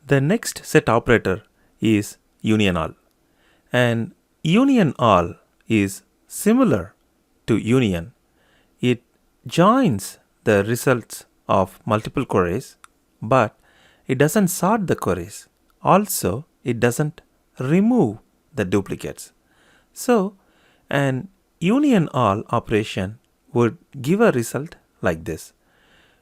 The next set operator is union all, and union all is similar to union. It joins the results of multiple queries, but it doesn't sort the queries. Also, it doesn't remove the duplicates. So, an union all operation would give a result like this.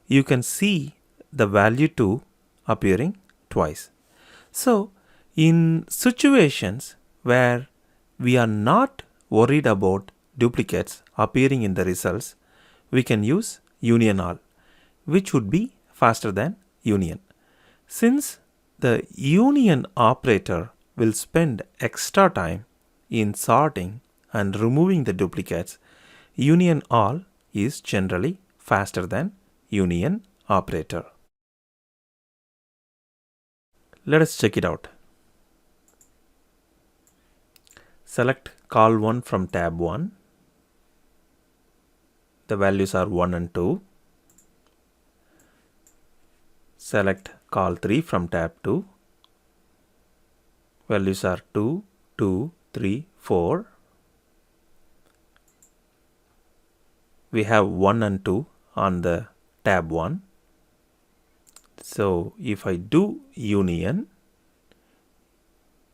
You can see the value 2 appearing twice. So, in situations where we are not worried about duplicates appearing in the results, we can use union all, which would be faster than union. Since the union operator will spend extra time in sorting and removing the duplicates, union all is generally faster than union operator. Let us check it out. Select call 1 from tab 1. The values are 1 and 2. Select call 3 from tab 2. Values are 2, 2, 3, 4. We have 1 and 2 on the tab 1. So if I do union,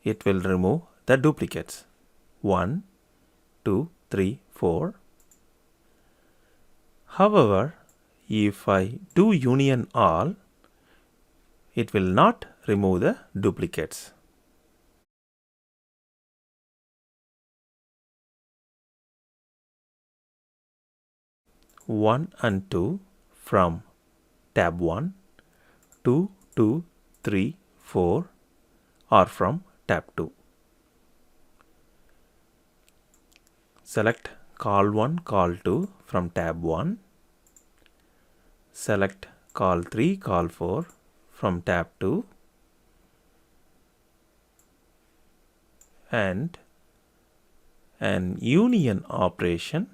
it will remove the duplicates. 1, 2, 3, 4. However, if I do union all, it will not remove the duplicates. One and 2 from tab 1, 2, 2, 3, 4 are from tab 2. Select call 1, call 2 from tab 1. Select call 3, call 4 from tab 2. And an union operation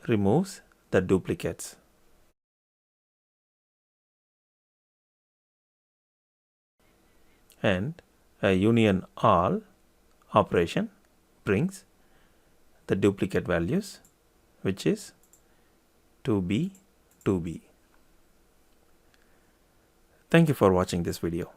removes the duplicates. And a union all operation brings the duplicate values, which is 2b, 2b. Thank you for watching this video.